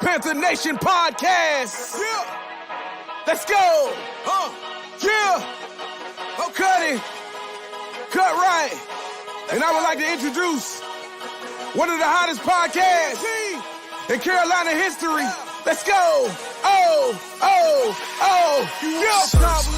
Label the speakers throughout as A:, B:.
A: Panther Nation podcast. Yeah. Let's go. Yeah. Oh, cut it. Cut right. And I would like to introduce one of the hottest podcasts in Carolina history. Let's go. Yeah.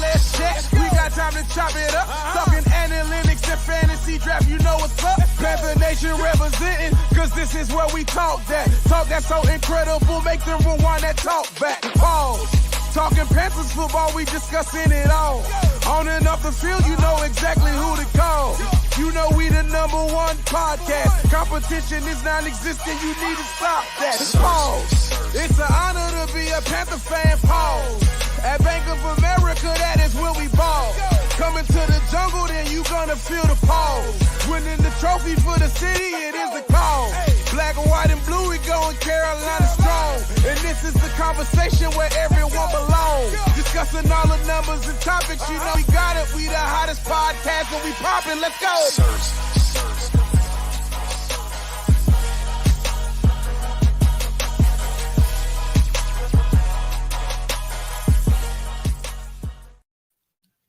A: Let's check. We got time to chop it up. Talking analytics and fantasy draft. You know what's up. Panther Nation representing. Cause this is where we talk that. Talk that's so incredible. Make them rewind that talk back. Pause. Talking Panthers football, we discussing it all. On and off the field, you know exactly who to call. You know we the #1 podcast. Competition is non-existent, you need to stop that. Pause. It's an honor to be a Panther fan, pause. At Bank of America, that is where we ball. Coming to the jungle, then you gonna feel the pause. Winning the trophy for the city, it is the call. Black, white, and blue, we going Carolina strong. And this is the conversation where everyone belongs. Discussing all the numbers and topics, you know we got it. We the hottest podcast and we poppin', let's go.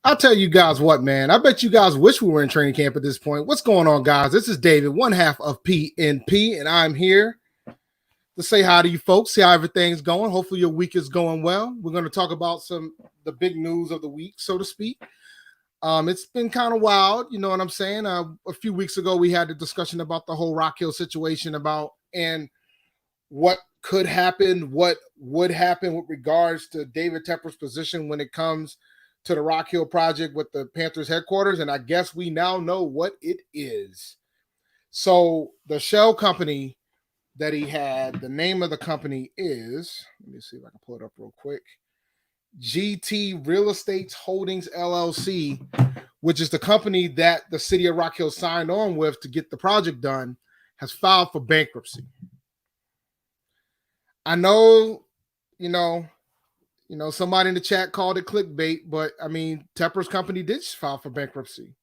B: I'll tell you guys what, man. I bet you guys wish we were in training camp at this point. What's going on, guys? This is David, one half of PNP, and I'm here to say hi to you folks, see how everything's going. Hopefully your week is going well. We're going to talk about the big news of the week, so to speak. It's been kind of wild, you know what I'm saying? A few weeks ago, we had a discussion about the whole Rock Hill situation and what could happen, what would happen with regards to David Tepper's position when it comes to the Rock Hill project with the Panthers headquarters, and I guess we now know what it is. So the shell company that he had, the name of the company is, let me see if I can pull it up real quick, GT Real Estate Holdings LLC, which is the company that the city of Rock Hill signed on with to get the project done, has filed for bankruptcy. I know, somebody in the chat called it clickbait, but I mean, Tepper's company did file for bankruptcy.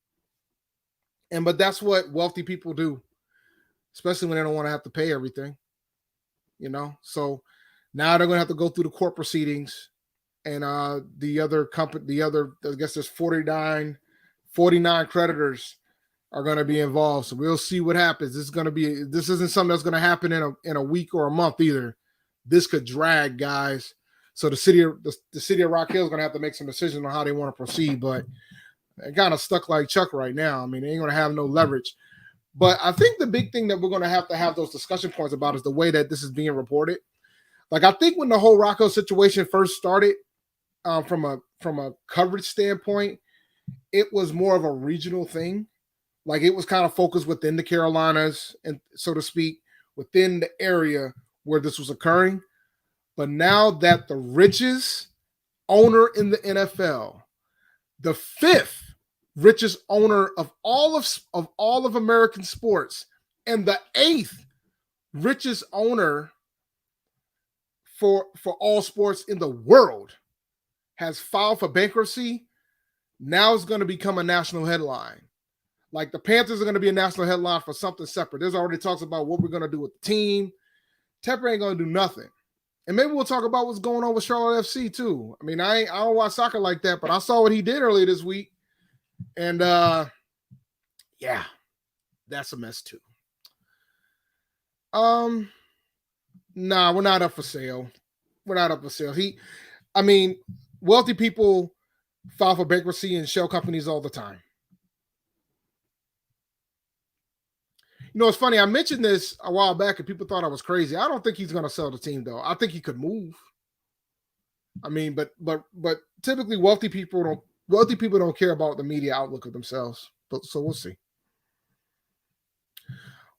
B: But that's what wealthy people do, especially when they don't want to have to pay everything, So now they're going to have to go through the court proceedings, and I guess there's 49 creditors are going to be involved. So we'll see what happens. This isn't something that's going to happen in a week or a month either. This could drag, guys. So the city of Rock Hill is going to have to make some decisions on how they want to proceed, but they're kind of stuck like Chuck right now. I mean, they ain't going to have no leverage. But I think the big thing that we're going to have those discussion points about is the way that this is being reported. Like, I think when the whole Rock Hill situation first started, from a coverage standpoint, it was more of a regional thing. Like, it was kind of focused within the Carolinas and, so to speak, within the area where this was occurring. But now that the richest owner in the NFL, the 5th richest owner of all of American sports, and the 8th richest owner for all sports in the world has filed for bankruptcy, now it's going to become a national headline. Like, the Panthers are going to be a national headline for something separate. There's already talks about what we're going to do with the team. Tepper ain't going to do nothing. And maybe we'll talk about what's going on with Charlotte FC too. I mean, I don't watch soccer like that, but I saw what he did earlier this week. And yeah, that's a mess too. Nah, we're not up for sale. We're not up for sale. Wealthy people file for bankruptcy in shell companies all the time. It's funny. I mentioned this a while back and people thought I was crazy. I don't think he's going to sell the team, though. I think he could move. I mean, but typically wealthy people don't care about the media outlook of themselves. So we'll see.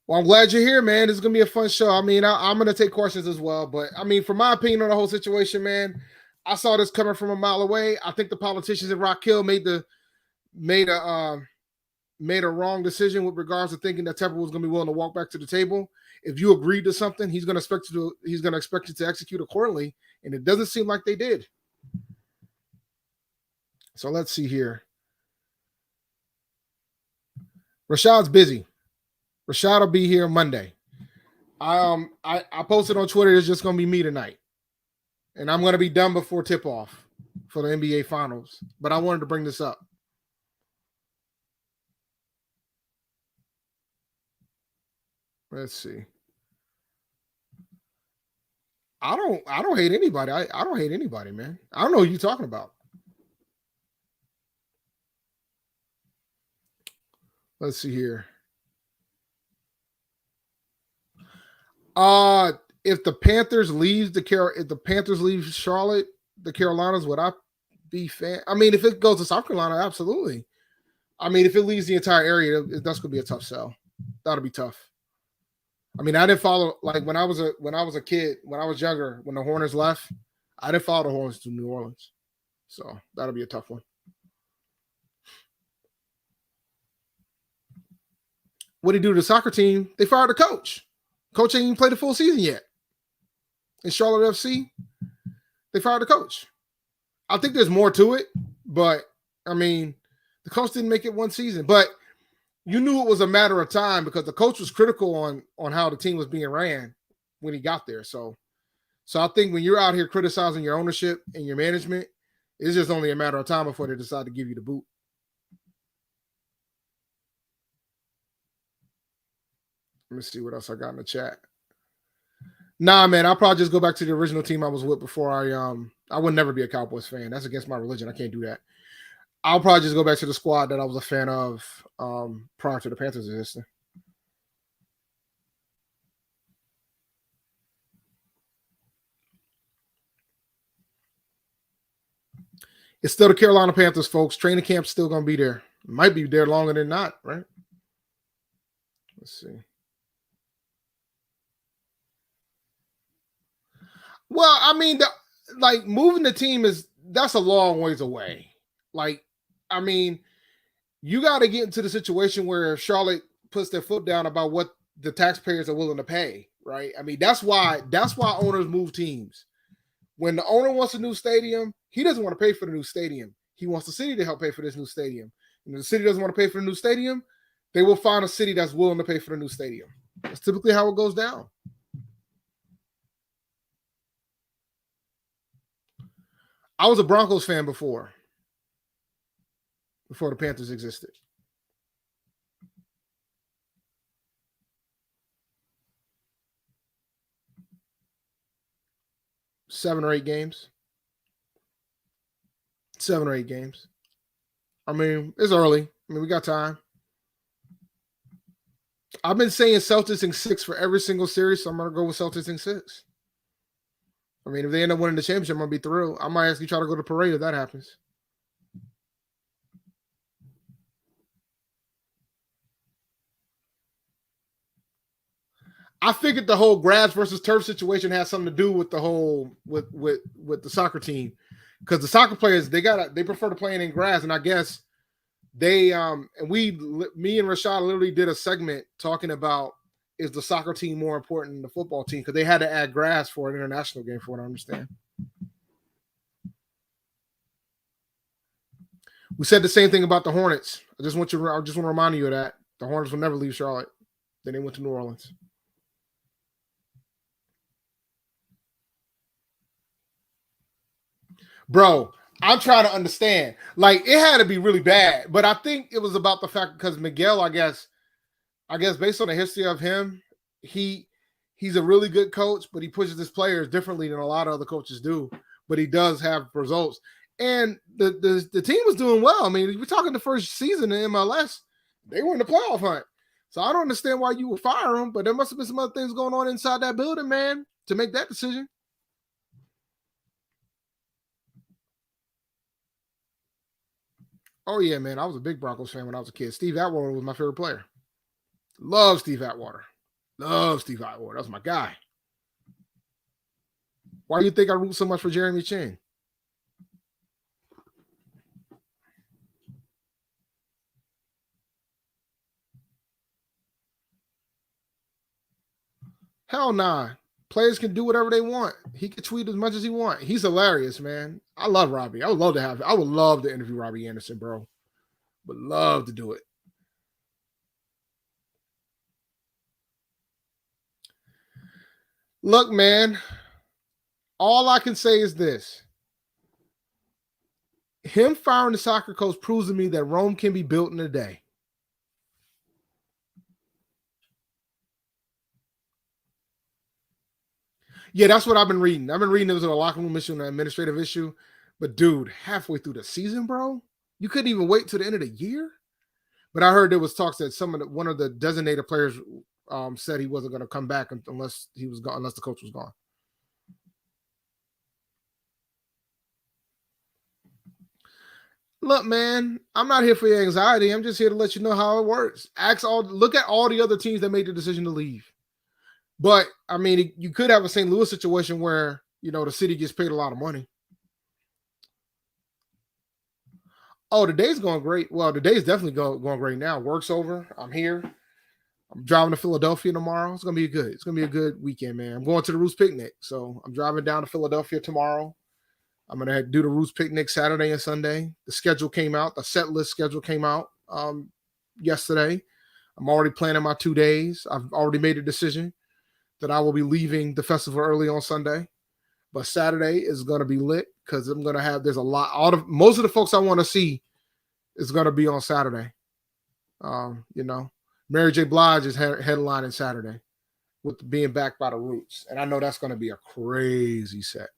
B: Well, I'm glad you're here, man. This is going to be a fun show. I mean, I'm going to take questions as well. But, I mean, from my opinion on the whole situation, man, I saw this coming from a mile away. I think the politicians in Rock Hill made a wrong decision with regards to thinking that Tepper was going to be willing to walk back to the table. If you agreed to something, he's going to expect you to execute accordingly, and it doesn't seem like they did. So let's see here. Rashad's busy. Rashad will be here Monday. I posted on Twitter it's just gonna be me tonight. And I'm gonna be done before tip-off for the NBA Finals. But I wanted to bring this up. Let's see. I don't hate anybody. I don't hate anybody, man. I don't know what you're talking about. Let's see here. If the Panthers leave Charlotte, the Carolinas, would I be fan? I mean, if it goes to South Carolina, absolutely. I mean, if it leaves the entire area, that's gonna be a tough sell. That'll be tough. I mean, I didn't follow like when I was a kid, when I was younger, when the Hornets left, I didn't follow the Hornets to New Orleans. So that'll be a tough one. What did he do to the soccer team? They fired the coach. Coach ain't even played the full season yet. In Charlotte FC, they fired the coach. I think there's more to it, but I mean, the coach didn't make it one season. But you knew it was a matter of time because the coach was critical on how the team was being ran when he got there. So I think when you're out here criticizing your ownership and your management, it's just only a matter of time before they decide to give you the boot. Let me see what else I got in the chat. Nah, man, I'll probably just go back to the original team I was with before I would never be a Cowboys fan. That's against my religion. I can't do that. I'll probably just go back to the squad that I was a fan of prior to the Panthers existing. It's still the Carolina Panthers, folks. Training camp's still going to be there. Might be there longer than not, right? Let's see. Well, I mean, like moving the team that's a long ways away. Like, I mean, you got to get into the situation where Charlotte puts their foot down about what the taxpayers are willing to pay, right? I mean, that's why owners move teams. When the owner wants a new stadium, he doesn't want to pay for the new stadium. He wants the city to help pay for this new stadium. And if the city doesn't want to pay for the new stadium, they will find a city that's willing to pay for the new stadium. That's typically how it goes down. I was a Broncos fan before the Panthers existed. Seven or eight games. I mean, it's early. I mean, we got time. I've been saying Celtics in 6 for every single series, so I'm going to go with Celtics in 6. I mean, if they end up winning the championship, I'm going to be thrilled. I might actually try to go to the parade if that happens. I figured the whole grass versus turf situation has something to do with the whole with the soccer team, because the soccer players they prefer to playing in grass, and I guess me and Rashad literally did a segment talking about is the soccer team more important than the football team because they had to add grass for an international game, for what I understand. We said the same thing about the Hornets. I just want to remind you of that. The Hornets will never leave Charlotte. Then they went to New Orleans. Bro, I'm trying to understand. Like, it had to be really bad, but I think it was about the fact because Miguel, I guess based on the history of him, he's a really good coach, but he pushes his players differently than a lot of other coaches do. But he does have results. And the team was doing well. I mean, we're talking the first season in MLS. They were in the playoff hunt. So I don't understand why you would fire him, but there must have been some other things going on inside that building, man, to make that decision. Oh, yeah, man. I was a big Broncos fan when I was a kid. Steve Atwater was my favorite player. Love Steve Atwater. That was my guy. Why do you think I root so much for Jeremy Chinn? Hell nah. Players can do whatever they want. He can tweet as much as he wants. He's hilarious, man. I love Robbie. I would love to interview Robbie Anderson, bro. Would love to do it. Look, man, all I can say is this. Him firing the soccer coach proves to me that Rome can be built in a day. Yeah, that's what I've been reading. I've been reading it was a locker room issue and an administrative issue. But dude, halfway through the season, bro, you couldn't even wait till the end of the year. But I heard there was talks that one of the designated players said he wasn't going to come back unless he was gone, unless the coach was gone. Look, man, I'm not here for your anxiety. I'm just here to let you know how it works. Look at all the other teams that made the decision to leave. But I mean, you could have a St. Louis situation where the city gets paid a lot of money. Oh, the day's going great. Well, the day's definitely going great now. Work's over. I'm here. I'm driving to Philadelphia tomorrow. It's gonna be good. It's gonna be a good weekend, man. I'm going to the Roots picnic, so I'm driving down to Philadelphia tomorrow. I'm gonna do the Roots picnic Saturday and Sunday. The schedule came out. The set list schedule came out yesterday. I'm already planning my 2 days. I've already made a decision that I will be leaving the festival early on Sunday, but Saturday is gonna be lit because I'm gonna have. There's a lot. Most of the folks I want to see is gonna be on Saturday. Mary J. Blige is headlining Saturday with being backed by the Roots. And I know that's going to be a crazy set.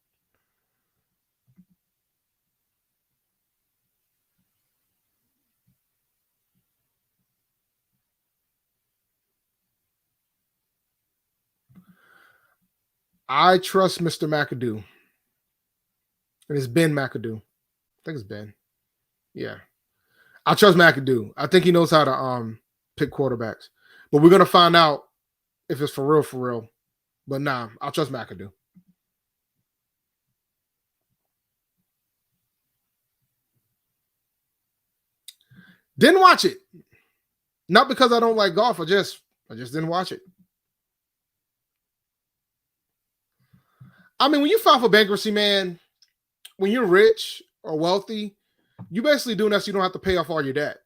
B: I trust Mr. McAdoo. And it's Ben McAdoo. I think it's Ben. Yeah. I trust McAdoo. I think he knows how to pick quarterbacks. But we're going to find out if it's for real. But nah, I trust McAdoo. Didn't watch it. Not because I don't like golf. I just didn't watch it. I mean, when you file for bankruptcy, man, when you're rich or wealthy, you basically doing that so you don't have to pay off all your debt.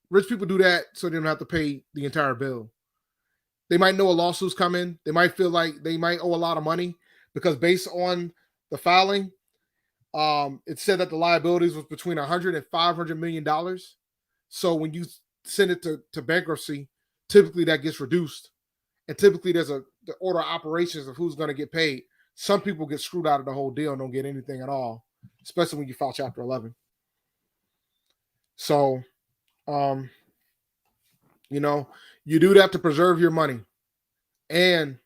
B: Rich people do that so they don't have to pay the entire bill. They might know a lawsuit's coming. They might feel like they might owe a lot of money because based on the filing, it said that the liabilities was between $100 and $500 million. So when you send it to bankruptcy, typically that gets reduced. And typically there's the order of operations of who's going to get paid. Some people get screwed out of the whole deal and don't get anything at all, especially when you file Chapter 11. So, you do that to preserve your money and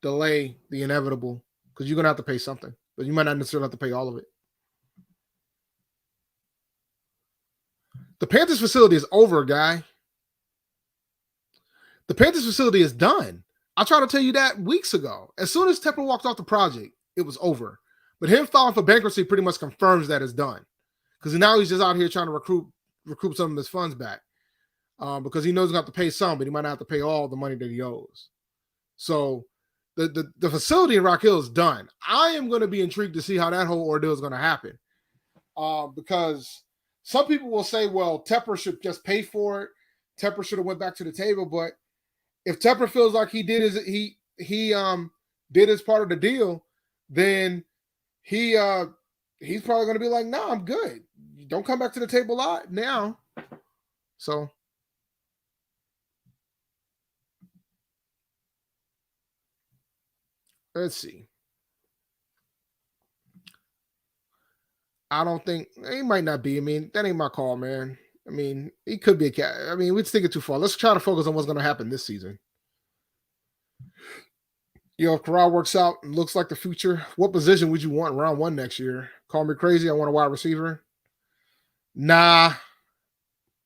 B: delay the inevitable because you're going to have to pay something, but you might not necessarily have to pay all of it. The Panthers facility is over, guy. The Panthers facility is done. I tried to tell you that weeks ago. As soon as Tepper walked off the project, it was over. But him filing for bankruptcy pretty much confirms that it's done. Because now he's just out here trying to recoup some of his funds back. Because he knows he's going to have to pay some, but he might not have to pay all the money that he owes. So the facility in Rock Hill is done. I am going to be intrigued to see how that whole ordeal is going to happen. Because some people will say, well, Tepper should just pay for it. Tepper should have went back to the table. But if Tepper feels like he did his part of the deal, then he's probably going to be like, no, I'm good. Don't come back to the table now. So let's see. I don't think he might not be. I mean, that ain't my call, man. I mean, he could be a cat. I mean, we'd think it too far. Let's try to focus on what's going to happen this season. If Corral works out and looks like the future, what position would you want round 1 next year? Call me crazy. I want a wide receiver. Nah.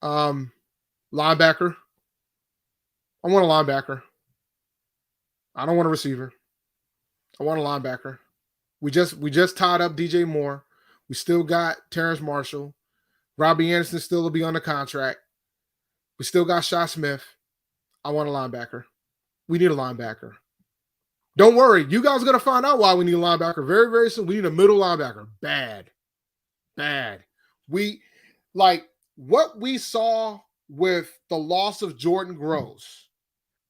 B: Linebacker. I want a linebacker. I don't want a receiver. I want a linebacker. We just tied up DJ Moore. We still got Terrence Marshall. Robbie Anderson still will be on the contract. We still got Shaw Smith. I want a linebacker. We need a linebacker. Don't worry. You guys are going to find out why we need a linebacker very, very soon. We need a middle linebacker. Bad. What we saw with the loss of Jordan Gross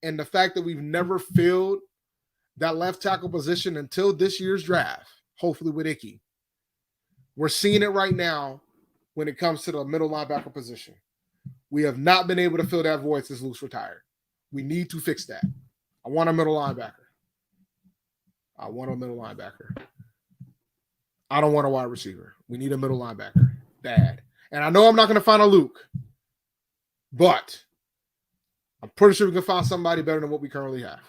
B: and the fact that we've never filled that left tackle position until this year's draft, hopefully with Icky. We're seeing it right now when it comes to the middle linebacker position. We have not been able to fill that void since Luke's retired. We need to fix that. I want a middle linebacker. I don't want a wide receiver. We need a middle linebacker. Bad. And I know I'm not going to find a Luke, but I'm pretty sure we can find somebody better than what we currently have.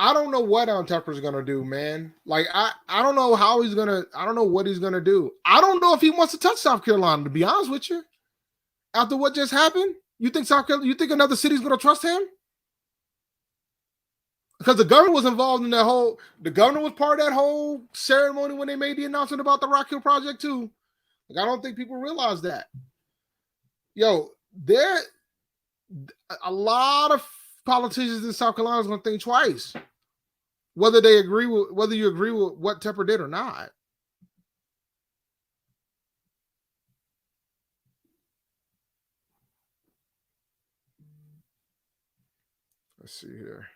B: I don't know what Tepper's gonna do, man. Like I don't know how he's gonna. I don't know what he's gonna do. I don't know if he wants to touch South Carolina. To be honest with you, after what just happened, you think South Carolina? You think another city's gonna trust him? Because the governor was involved in that whole. The governor was part of that whole ceremony when they made the announcement about the Rock Hill project too. Like I don't think people realize that. Yo, there a lot of politicians in South Carolina is gonna think twice. Whether you agree with what Tepper did or not. Let's see here.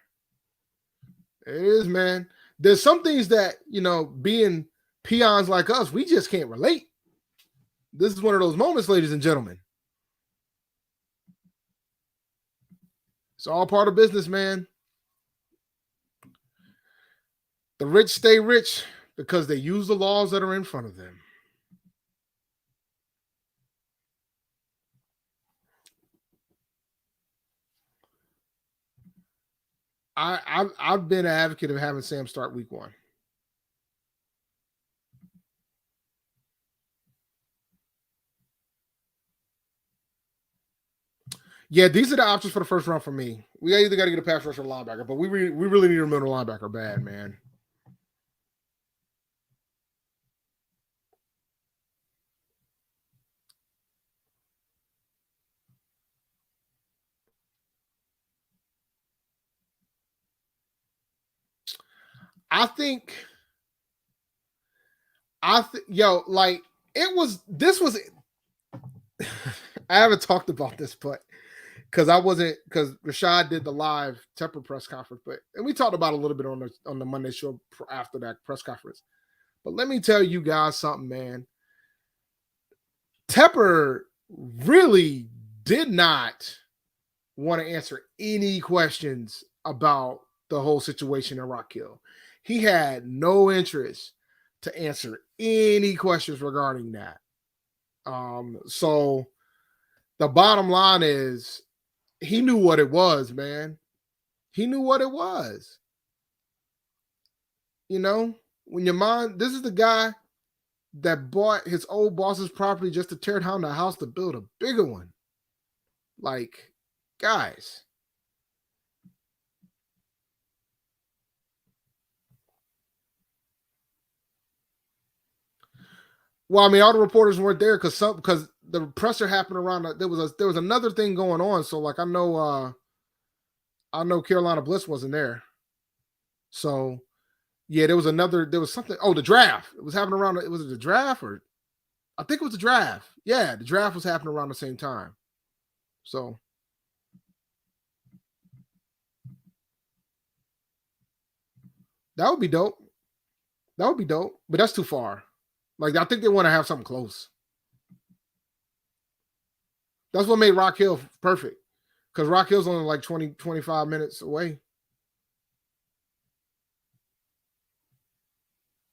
B: It is, man. There's some things that, being peons like us, we just can't relate. This is one of those moments, ladies and gentlemen. It's all part of business, man. The rich stay rich because they use the laws that are in front of them. I've been an advocate of having Sam start week 1. Yeah, these are the options for the first round for me. We either got to get a pass rusher or linebacker, but we really need a middle linebacker bad, man. I think, this was, I haven't talked about this, but because Rashad did the live Tepper press conference, and we talked about it a little bit on the Monday show after that press conference. But let me tell you guys something, man. Tepper really did not want to answer any questions about the whole situation in Rock Hill. He had no interest to answer any questions regarding that. So the bottom line is he knew what it was, man. He knew what it was. When your mind, this is the guy that bought his old boss's property just to tear down the house to build a bigger one. Like, guys. Well, I mean, all the reporters weren't there because the presser happened around. There was another thing going on. So, like, I know Carolina Bliss wasn't there. So, yeah, there was something. Oh, the draft. It was happening around. Was it the draft or? I think it was the draft. Yeah, the draft was happening around the same time. So. That would be dope. But that's too far. Like, I think they want to have something close. That's what made Rock Hill perfect. Because Rock Hill's only like 20, 25 minutes away.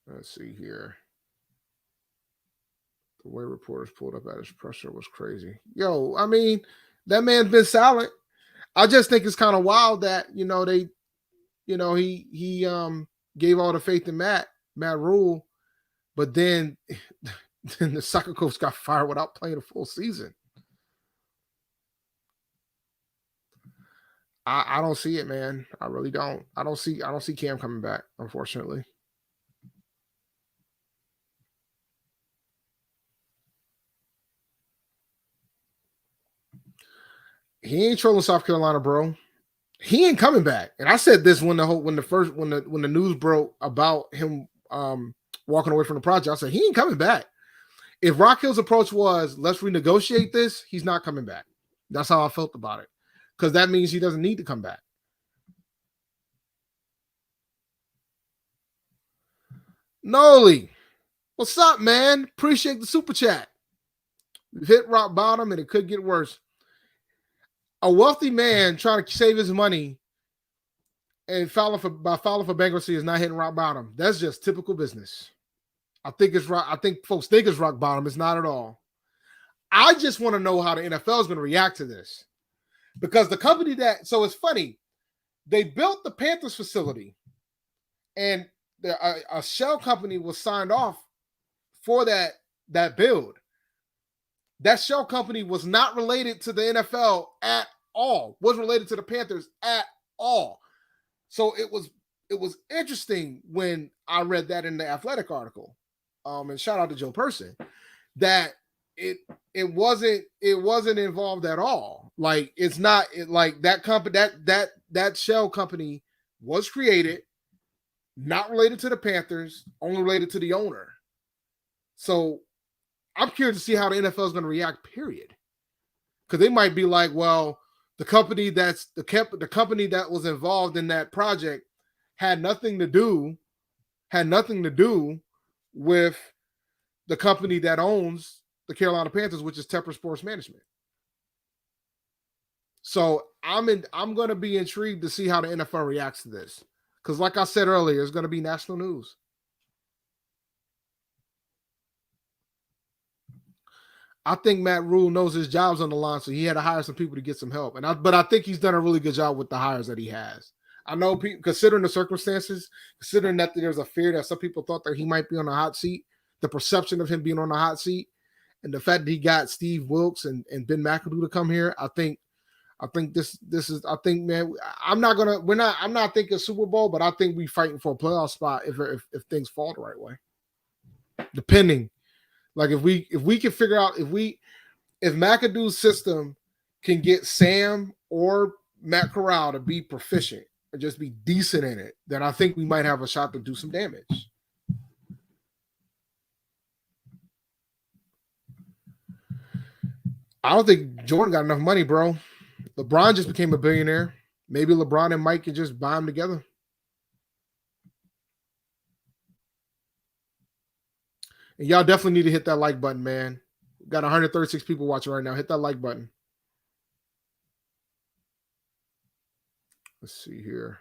B: Let's see here. The way reporters pulled up at his presser was crazy. Yo, I mean, that man's been silent. I just think it's kind of wild that, he gave all the faith in Matt Rule, but then the soccer coach got fired without playing a full season. I don't see it, man. I really don't. I don't see Cam coming back, unfortunately. He ain't trolling South Carolina, bro. He ain't coming back. And I said this when the news broke about him walking away from the project. I said he ain't coming back. If Rock Hill's approach was let's renegotiate this, he's not coming back. That's how I felt about it. Because that means he doesn't need to come back. Noli, what's up, man? Appreciate the super chat. We've hit rock bottom and it could get worse. A wealthy man trying to save his money and filing for bankruptcy is not hitting rock bottom. That's just typical business. I think folks think it's rock bottom. It's not at all. I just want to know how the NFL is going to react to this. Because the company so it's funny, they built the Panthers facility and a shell company was signed off for that build. That shell company was not related to the NFL at all, wasn't related to the Panthers at all. So it was interesting when I read that in the Athletic article. And shout out to Joe Person, that it wasn't involved at all. Like it's not like that company that shell company was created, not related to the Panthers, only related to the owner. So I'm curious to see how the NFL is going to react, period. Because they might be like, well, the company that was involved in that project had nothing to do with the company that owns the Carolina Panthers, which is Tepper Sports Management. So I'm going to be intrigued to see how the NFL reacts to this. Because like I said earlier, it's going to be national news. I think Matt Rule knows his job's on the line, so he had to hire some people to get some help. But I think he's done a really good job with the hires that he has. I know, considering the circumstances, considering that there's a fear that some people thought that he might be on the hot seat, the perception of him being on the hot seat, and the fact that he got Steve Wilkes and Ben McAdoo to come here, I think man, I'm not thinking Super Bowl, but I think we fighting for a playoff spot if things fall the right way. Depending. Like if we can figure out if McAdoo's system can get Sam or Matt Corral to be proficient or just be decent in it, then I think we might have a shot to do some damage. I don't think Jordan got enough money, bro. LeBron just became a billionaire. Maybe LeBron and Mike can just buy him together. And y'all definitely need to hit that like button, man. We've got 136 people watching right now. Hit that like button. Let's see here.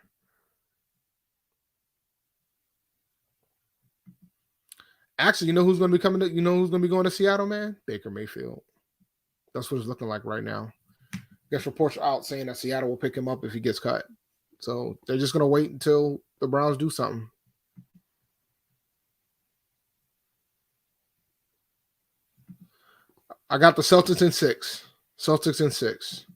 B: Actually, you know who's going to be coming? You know who's going to be going to Seattle, man? Baker Mayfield. That's what it's looking like right now. I guess reports are out saying that Seattle will pick him up if he gets cut. So they're just going to wait until the Browns do something. I got the Celtics in 6. Celtics in 6.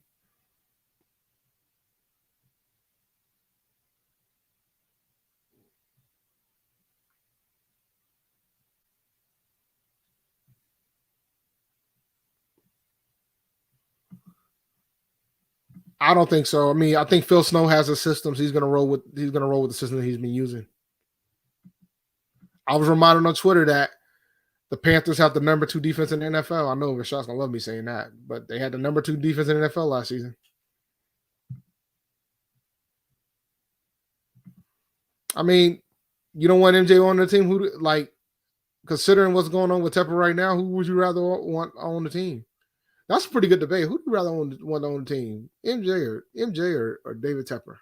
B: I don't think so. I mean, I think Phil Snow has the systems. He's gonna roll with the system that he's been using. I was reminded on Twitter that the Panthers have the number 2 defense in the NFL. I know Rashad's gonna love me saying that, but they had the number 2 defense in the NFL last season. I mean, you don't want MJ on the team. Who, like, considering what's going on with Tepper right now, who would you rather want on the team? That's a pretty good debate. Who do you rather want on the team? MJ or David Tepper?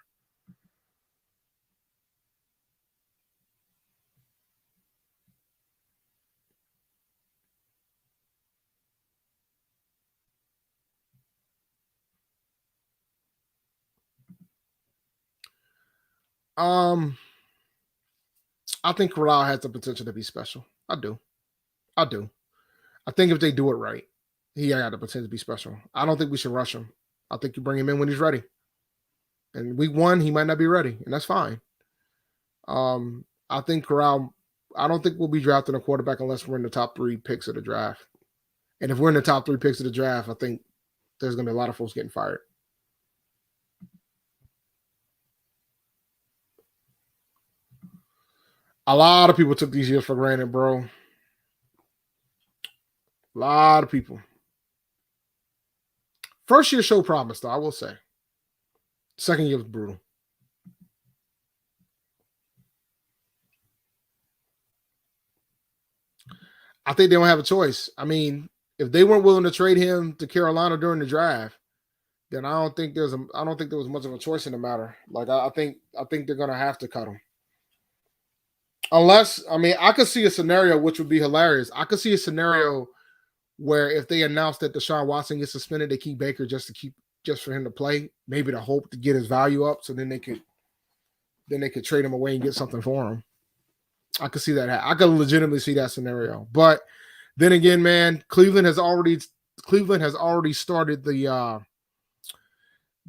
B: I think Corral has the potential to be special. I do. I think if they do it right, he got the potential to be special. I don't think we should rush him. I think you bring him in when he's ready. And week 1, he might not be ready, and that's fine. I think Corral, I don't think we'll be drafting a quarterback unless we're in the top 3 picks of the draft. And if we're in the top 3 picks of the draft, I think there's going to be a lot of folks getting fired. A lot of people took these years for granted, bro. A lot of people. First year showed promise, though, I will say. Second year was brutal. I think they don't have a choice. I mean, if they weren't willing to trade him to Carolina during the draft, then I don't think there was much of a choice in the matter. Like I think they're gonna have to cut him. Unless, I mean, I could see a scenario which would be hilarious. I could see a scenario where if they announce that Deshaun Watson gets suspended, they keep Baker just for him to play, maybe to hope to get his value up, so then they could trade him away and get something for him. I could see that. I could legitimately see that scenario. But then again, man, Cleveland has already started the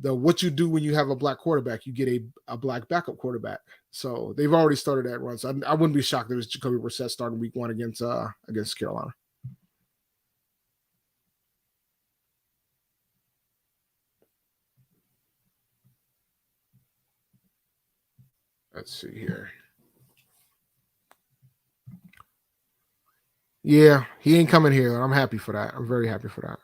B: what you do when you have a black quarterback. You get a black backup quarterback. So they've already started that run. So I wouldn't be shocked if it was Jacoby Brissett starting week 1 against Carolina. Let's see here. Yeah, he ain't coming here. I'm happy for that. I'm very happy for that.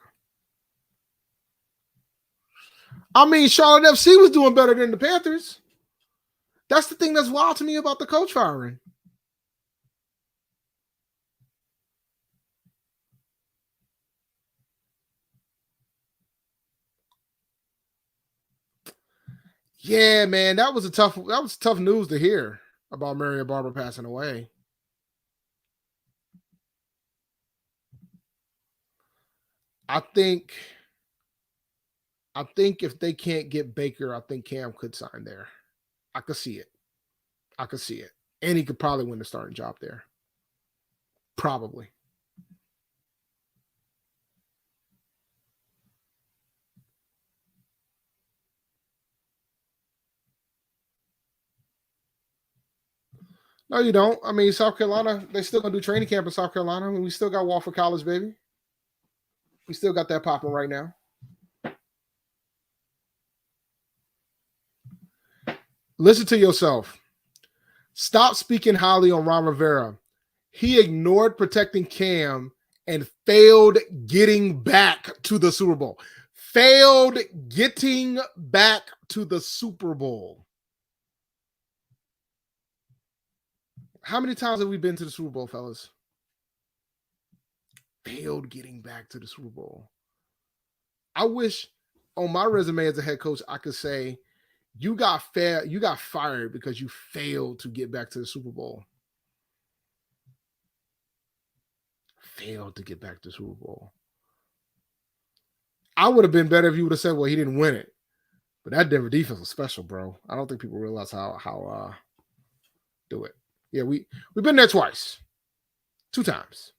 B: I mean, Charlotte FC was doing better than the Panthers. That's the thing that's wild to me about the coach firing. Yeah, man, that was tough news to hear about Marion Barber passing away. I think if they can't get Baker, I think Cam could sign there. I could see it. And he could probably win the starting job there. Probably. No, you don't. I mean, South Carolina, they still gonna do training camp in South Carolina. I mean, we still got Wofford College, baby. We still got that popping right now. Listen to yourself. Stop speaking highly on Ron Rivera. He ignored protecting Cam and failed getting back to the Super Bowl. Failed getting back to the Super Bowl. How many times have we been to the Super Bowl, fellas? Failed getting back to the Super Bowl. I wish on my resume as a head coach, I could say, you got fired because you failed to get back to the Super Bowl. Failed to get back to the Super Bowl. I would have been better if you would have said, well, he didn't win it. But that Denver defense was special, bro. I don't think people realize how do it. Yeah, we've been there twice. 2 times.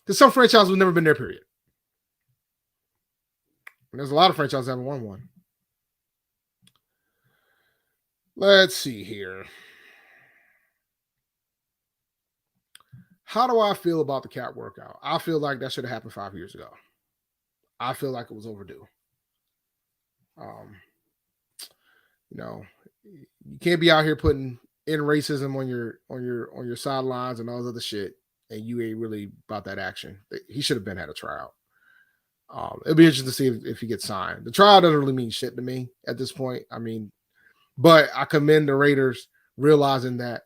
B: There's some franchises who've never been there, period. And there's a lot of franchises that haven't won one. Let's see here. How do I feel about the cat workout? I feel like that should have happened 5 years ago. I feel like it was overdue. You can't be out here putting in racism on your sidelines and all this other shit, and you ain't really about that action. He should have been had a tryout. It'll be interesting to see if he gets signed. The trial doesn't really mean shit to me at this point. I mean, but I commend the Raiders realizing that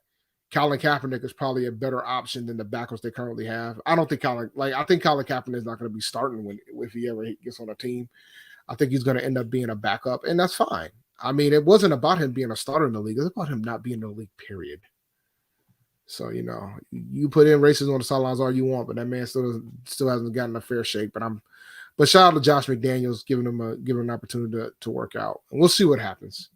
B: Colin Kaepernick is probably a better option than the backups they currently have. I think Colin Kaepernick is not going to be starting if he ever gets on a team. I think he's going to end up being a backup, and that's fine. I mean, it wasn't about him being a starter in the league. It was about him not being in the league, period. So, you put in racism on the sidelines all you want, but that man still hasn't gotten a fair shake. But shout out to Josh McDaniels giving him an opportunity to work out. And we'll see what happens.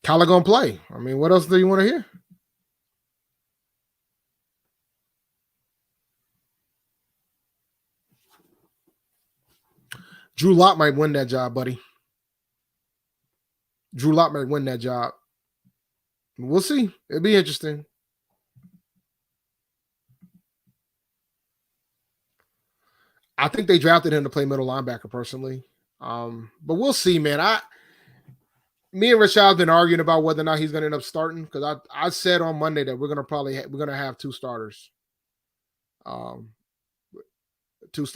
B: Kyler gonna play. I mean, what else do you want to hear? Drew Lock might win that job, buddy. Drew Lock might win that job. We'll see. It'll be interesting. I think they drafted him to play middle linebacker personally. But we'll see, man. Me and Rashad have been arguing about whether or not he's going to end up starting because I said on Monday that we're going to have two starters. Two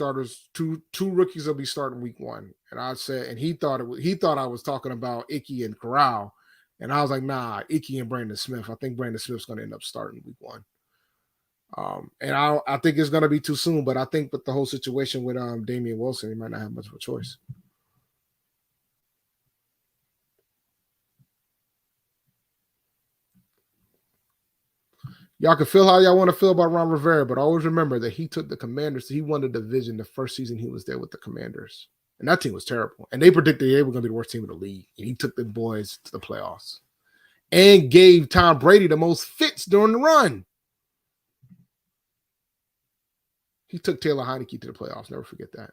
B: rookies will be starting week 1. And I said, and he thought I was talking about Icky and Corral, and I was like, nah, Icky and Brandon Smith. I think Brandon Smith's going to end up starting week 1. And I think it's going to be too soon, but I think with the whole situation with Damian Wilson, he might not have much of a choice. Y'all can feel how y'all want to feel about Ron Rivera, but always remember that he took the Commanders. He won the division the first season he was there with the Commanders. And that team was terrible. And they predicted they were going to be the worst team in the league. And he took the boys to the playoffs and gave Tom Brady the most fits during the run. He took Taylor Heineke to the playoffs. Never forget that.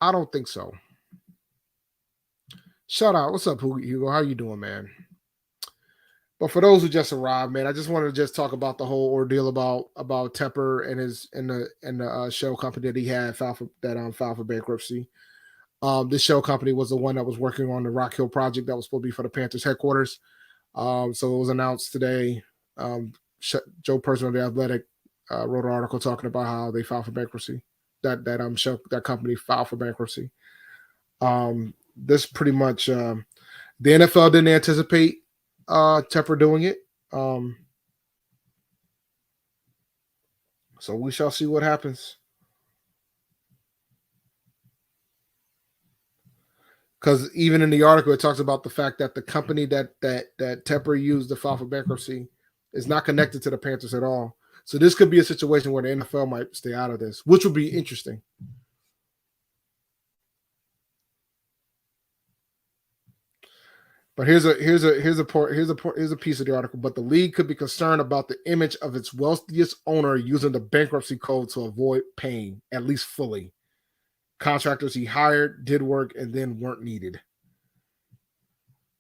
B: I don't think so. Shout out. What's up, Hugo? How you doing, man? But for those who just arrived, man, I just wanted to just talk about the whole ordeal about Tepper and the shell company that he had filed for bankruptcy. This shell company was the one that was working on the Rock Hill project that was supposed to be for the Panthers headquarters. So it was announced today. Joe Person of The Athletic wrote an article talking about how they filed for bankruptcy. That company filed for bankruptcy. This pretty much the NFL didn't anticipate Tepper doing it. So we shall see what happens. Because even in the article, it talks about the fact that the company that Tepper used to file for bankruptcy is not connected to the Panthers at all. So this could be a situation where the NFL might stay out of this, which would be interesting. But here's a piece of the article. But the league could be concerned about the image of its wealthiest owner using the bankruptcy code to avoid paying, at least fully, contractors he hired, did work, and then weren't needed.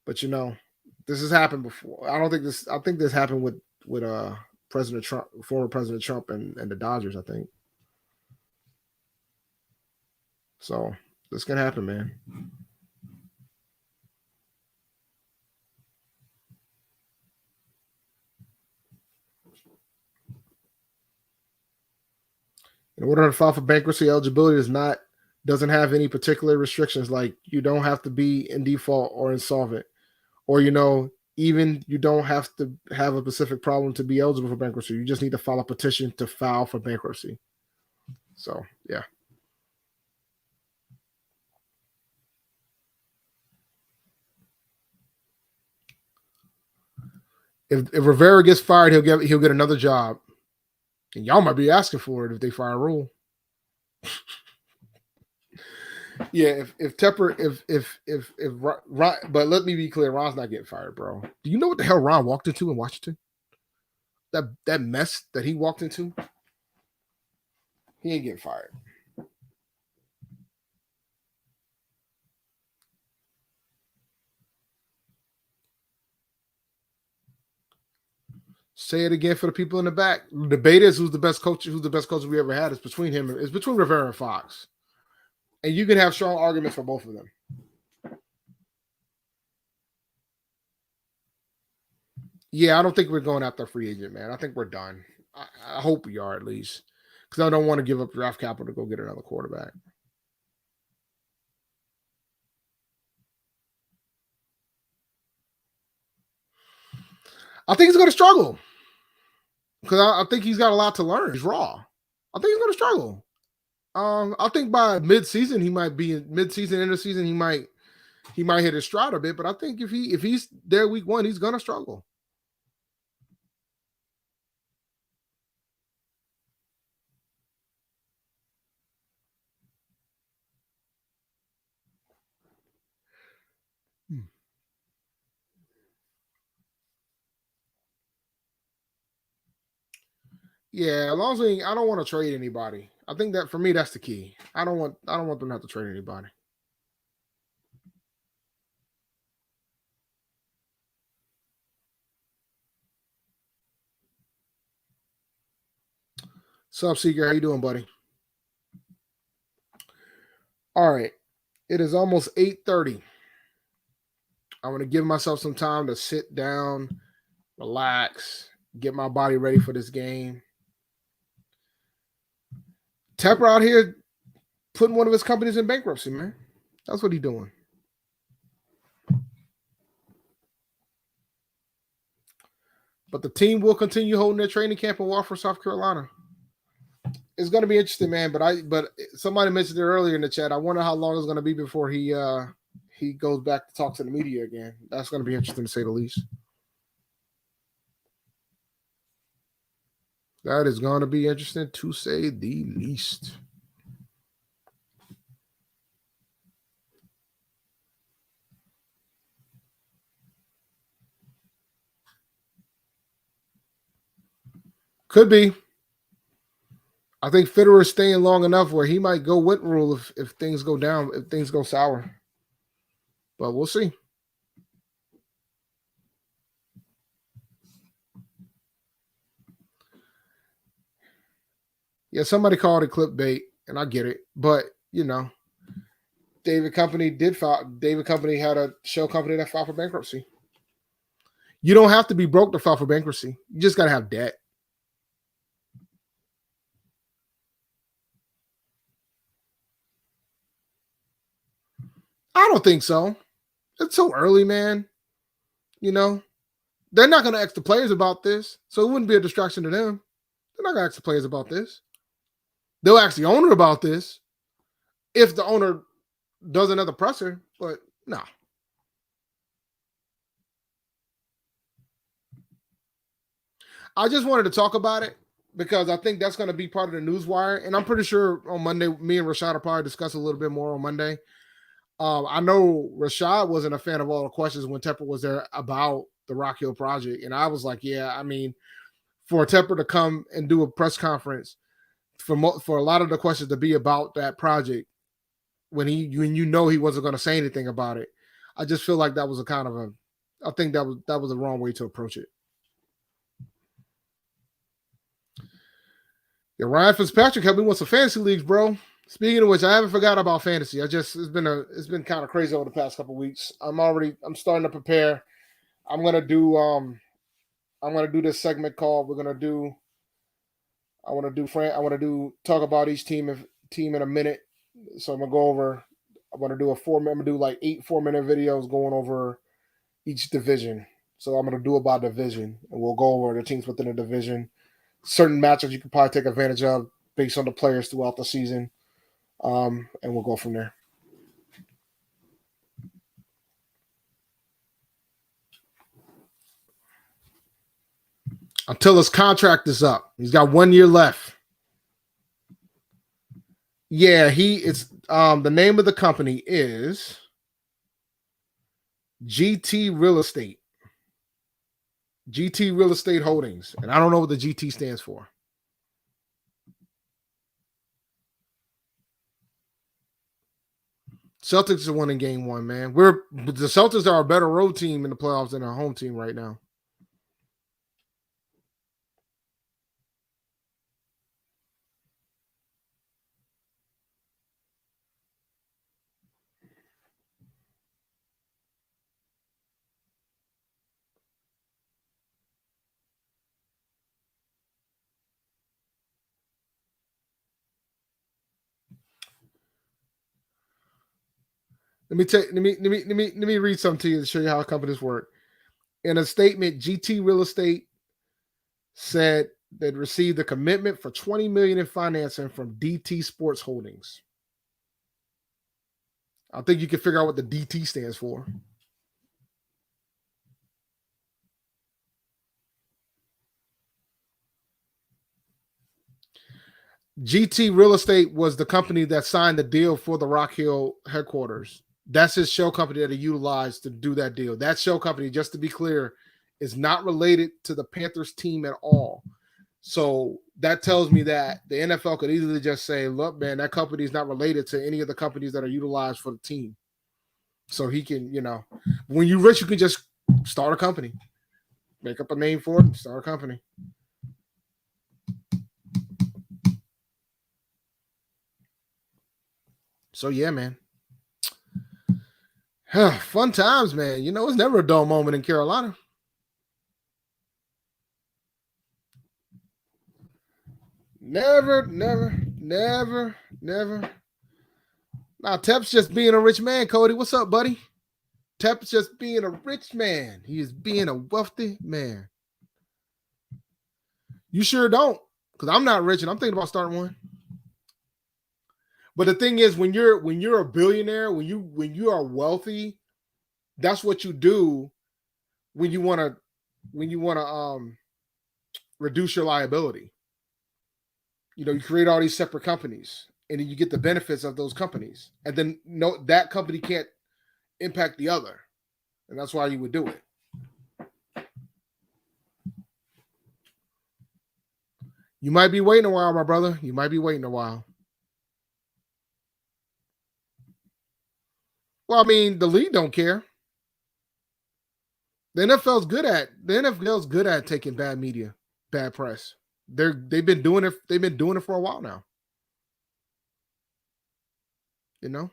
B: But this has happened before. I think this happened with President Trump, former President Trump, and the Dodgers, I think. So this can happen, man. In order to file for bankruptcy, eligibility doesn't have any particular restrictions, like you don't have to be in default or insolvent, or even you don't have to have a specific problem to be eligible for bankruptcy. You just need to file a petition to file for bankruptcy. So yeah. If Rivera gets fired, he'll get another job, and y'all might be asking for it if they fire Rule. Yeah, if Tepper, if Ron, but let me be clear, Ron's not getting fired, bro. Do you know what the hell Ron walked into in Washington? That mess that he walked into, he ain't getting fired. Say it again for the people in the back. The debate is who's the best coach we ever had. It's between Rivera and Fox. And you can have strong arguments for both of them. Yeah, I don't think we're going after a free agent, man. I think we're done. I hope we are, at least. Because I don't want to give up draft capital to go get another quarterback. I think he's going to struggle. Because I think he's got a lot to learn. He's raw. I think he's going to struggle. I think by mid-season, he might be in mid-season, end of season, he might hit his stride a bit. But I think if he's there week 1, he's going to struggle. Yeah, as long as I don't want to trade anybody. I think that for me, that's the key. I don't want them to have to trade anybody. What's up, Seeker? How you doing, buddy? All right. It is almost 8:30. I want to give myself some time to sit down, relax, get my body ready for this game. Tepper out here putting one of his companies in bankruptcy, man. That's what he's doing. But the team will continue holding their training camp in Wofford, South Carolina. It's going to be interesting, man. But somebody mentioned it earlier in the chat. I wonder how long it's going to be before he goes back to talk to the media again. That's going to be interesting to say the least. That is going to be interesting to say the least. Could be. I think Fitterer is staying long enough where he might go with Rule if things go down, if things go sour. But we'll see. Yeah, somebody called it clickbait, and I get it. But, David Company did file. David Company had a shell company that filed for bankruptcy. You don't have to be broke to file for bankruptcy. You just got to have debt. I don't think so. It's so early, man. They're not going to ask the players about this, so it wouldn't be a distraction to them. They're not going to ask the players about this. They'll ask the owner about this if the owner does another presser, but no. I just wanted to talk about it because I think that's going to be part of the news wire, and I'm pretty sure on Monday, me and Rashad will probably discuss a little bit more on Monday. I know Rashad wasn't a fan of all the questions when Tepper was there about the Rock Hill project. And I was like, yeah, I mean, for Tepper to come and do a press conference for a lot of the questions to be about that project when he wasn't going to say anything about it. I just feel like that was I think that was the wrong way to approach it. Yeah, Ryan Fitzpatrick helped me with some fantasy leagues, bro. Speaking of which, I haven't forgot about fantasy. It's been kind of crazy over the past couple of weeks. I'm starting to prepare. I'm gonna do this segment called I want to talk about each team in a minute. So I'm gonna go over. I'm gonna do like 8 4-minute videos going over each division. So I'm gonna do about division, and we'll go over the teams within the division, certain matchups you can probably take advantage of based on the players throughout the season. And we'll go from there. Until his contract is up. He's got 1 year left. Yeah, the name of the company is GT Real Estate. GT Real Estate Holdings. And I don't know what the GT stands for. Celtics are winning game 1, man. The Celtics are a better road team in the playoffs than our home team right now. Let me read something to you to show you how companies work. In a statement, GT Real Estate said they'd received a commitment for $20 million in financing from DT Sports Holdings. I think you can figure out what the DT stands for. GT Real Estate was the company that signed the deal for the Rock Hill headquarters. That's his shell company that he utilized to do that deal. That shell company, just to be clear, is not related to the Panthers team at all. So that tells me that the NFL could easily just say, look, man, that company is not related to any of the companies that are utilized for the team. So he can, when you're rich, you can just start a company, make up a name for it, start a company. So yeah, man. Fun times, man. You know, it's never a dull moment in Carolina. Never. Now, Tep's just being a rich man, Cody. What's up, buddy? Tep's just being a rich man. He is being a wealthy man. You sure don't, because I'm not rich and I'm thinking about starting one. But the thing is, when you're a billionaire, when you are wealthy, that's what you do when you want to reduce your liability. You know, you create all these separate companies, and then you get the benefits of those companies, and then that company can't impact the other, and that's why you would do it. You might be waiting a while, my brother. You might be waiting a while. Well, I mean, the league don't care. The NFL's good at taking bad media, bad press. They've been doing it. They've been doing it for a while now. You know,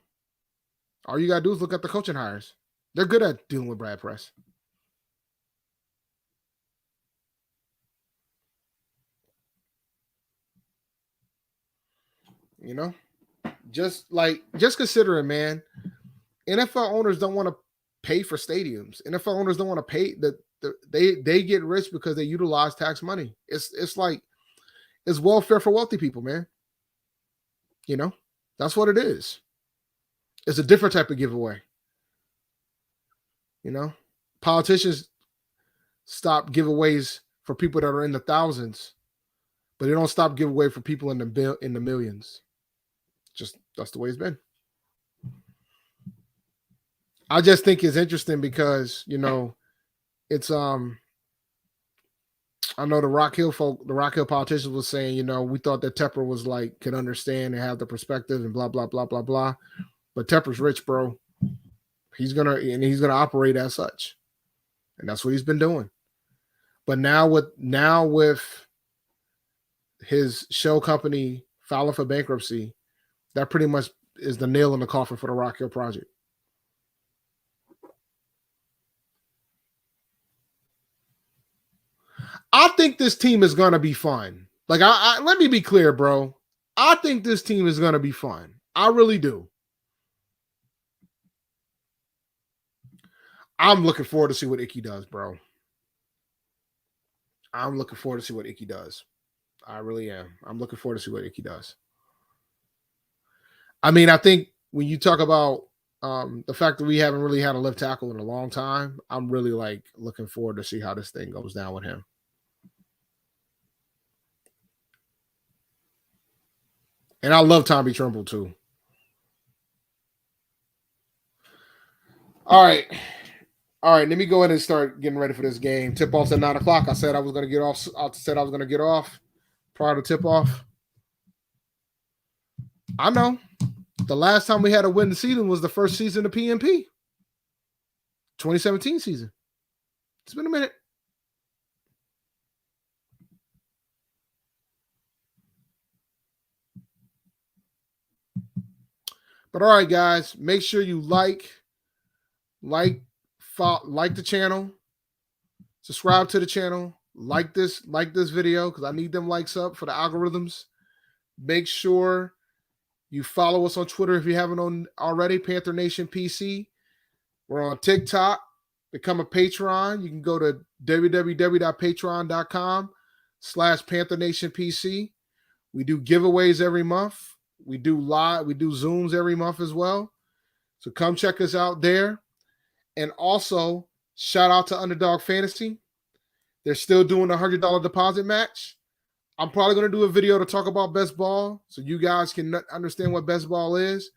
B: all you gotta do is look at the coaching hires. They're good at dealing with bad press. You know, just consider it, man. NFL owners don't want to pay for stadiums. NFL owners don't want to pay they get rich because they utilize tax money. It's like it's welfare for wealthy people, man. You know, that's what it is. It's a different type of giveaway. You know, politicians stop giveaways for people that are in the thousands, but they don't stop giveaway for people in the millions. Just that's the way it's been. I just think it's interesting because, you know, it's I know the Rock Hill politicians was saying, you know, we thought that Tepper was like could understand and have the perspective and blah blah blah blah blah. But Tepper's rich, bro. He's gonna operate as such, and that's what he's been doing. But now with his show company filing for bankruptcy, that pretty much is the nail in the coffin for the Rock Hill project. I think this team is going to be fun. Like, let me be clear, bro. I think this team is going to be fun. I really do. I'm looking forward to see what Icky does, bro. I'm looking forward to see what Icky does. I really am. I'm looking forward to see what Icky does. I mean, I think when you talk about the fact that we haven't really had a left tackle in a long time, I'm really like looking forward to see how this thing goes down with him. And I love Tommy Tremble too. All right. Let me go ahead and start getting ready for this game. Tip off's at 9:00. I said I was going to get off. I said I was going to get off prior to tip off. I know. The last time we had a winning season was the first season of PNP. 2017 season. It's been a minute. But all right, guys, make sure you like the channel, subscribe to the channel, like this video because I need them likes up for the algorithms. Make sure you follow us on Twitter if you haven't already, Panther Nation PC. We're on TikTok. Become a Patreon. You can go to www.patreon.com/Panther Nation PC. We do giveaways every month. We do Zooms every month as well. So come check us out there. And also, shout out to Underdog Fantasy. They're still doing a $100 deposit match. I'm probably going to do a video to talk about best ball so you guys can understand what best ball is.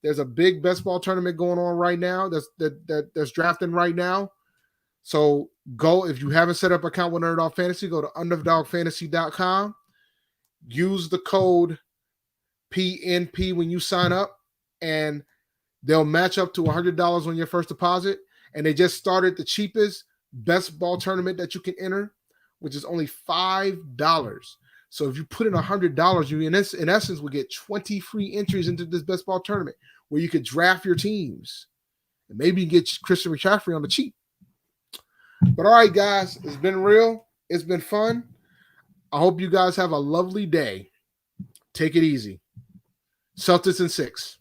B: There's a big best ball tournament going on right now that's drafting right now. So go, if you haven't set up an account with Underdog Fantasy, go to underdogfantasy.com. Use the code PNP when you sign up, and they'll match up to $100 on your first deposit. And they just started the cheapest best ball tournament that you can enter, which is only $5. So if you put in $100, you in essence will get 20 free entries into this best ball tournament where you could draft your teams. And maybe you get Christian McCaffrey on the cheap. But all right, guys, it's been real. It's been fun. I hope you guys have a lovely day. Take it easy. Celtics in 6.